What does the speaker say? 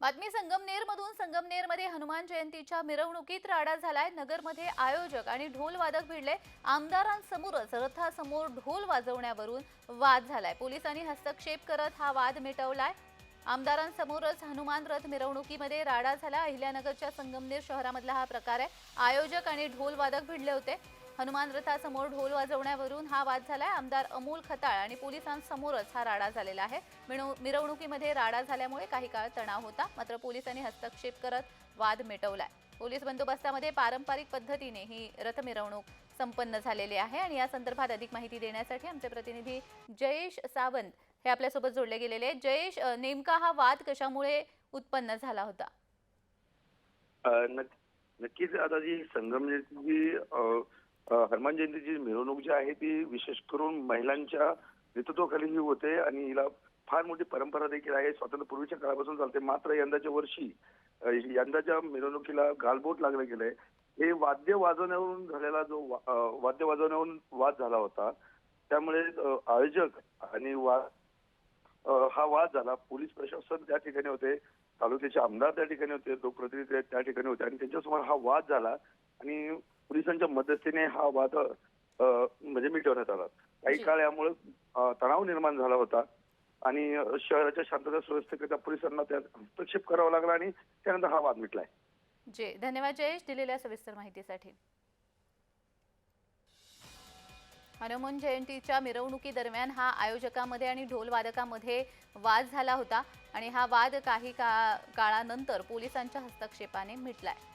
बातमी संगमनेरमधून संगमनेरमध्ये हनुमान जयंतीच्या मिरवणुकीत राडा झालाय। नगरमध्ये आयोजक आणि ढोल वादक भिडले। आमदारांसमोरच रथासमोर ढोल वाजवण्यावरून वाद झालाय। पोलिसांनी हस्तक्षेप करत हा वाद मिटवलाय। आमदारांसमोरच हनुमान रथ मिरवणुकीमध्ये राडा झाला। अहिल्यानगरच्या संगमनेर शहरामधला हा प्रकार आहे। आयोजक आणि ढोल वादक भिडले होते। हनुमान रथासमोर ढोल वाजवण्यावरून हा वाद झालाय। आमदार अमोल खताळ आणि पोलिसांसमोरच हा राडा झालेला आहे। मिरवणुकीमध्ये राडा झाल्यामुळे काही काळ तणाव होता, मात्र पोलिसांनी हस्तक्षेप करत वाद मिटवलाय। पोलीस बंदोबस्तामध्ये पारंपरिक पद्धतीने ही रथ मिरवणूक संपन्न झालेली आहे। आणि या संदर्भात अधिक माहिती देण्यासाठी आमचे प्रतिनिधी जयेश सावंत हे आपल्यासोबत जोडले गेलेले आहेत। जयेश, नेमका हा वाद कशामुळे उत्पन्न झाला होता? नक्कीच आता जी संगमनेरची हनुमान जयंतीची मिरवणूक जी आहे ती विशेष करून महिलांच्या नेतृत्वाखाली ही होते आणि हिला फार मोठी परंपरा देखील आहे। स्वातंत्र्यपूर्वीच्या काळापासून चालते। मात्र यंदाच्या वर्षी यंदाच्या मिरवणुकीला गालबोट लागलं गेलंय। हे वाद्य वाजवण्यावरून झालेला जो वाद्य वाजवण्यावरून वाद झाला होता, त्यामुळे आयोजक आणि हा वाद झाला। पोलीस प्रशासन त्या ठिकाणी होते, तालुक्याचे आमदार त्या ठिकाणी होते, लोकप्रतिनिधी त्या ठिकाणी होते आणि त्यांच्यासमोर हा वाद झाला आणि पोलिसांच्या मदतीने हा वाद म्हणजे मिटवण्यात आला। काही काळ यामुळे तणाव निर्माण झाला होता आणि शहराच्या शांतता सुव्यवस्थेकरिता पोलिसांना त्यात हस्तक्षेप करावा लागला आणि त्यानंतर हा वाद मिटलाय। धन्यवाद जयेश दिलेल्या सविस्तर माहितीसाठी। हनुमान जयंतीच्या मिरवणुकीदरम्यान हा आयोजकांमध्ये आणि ढोल वादकांमध्ये वाद झाला होता आणि हा वाद काही काळानंतर पोलिसांच्या हस्तक्षेपाने मिटलाय।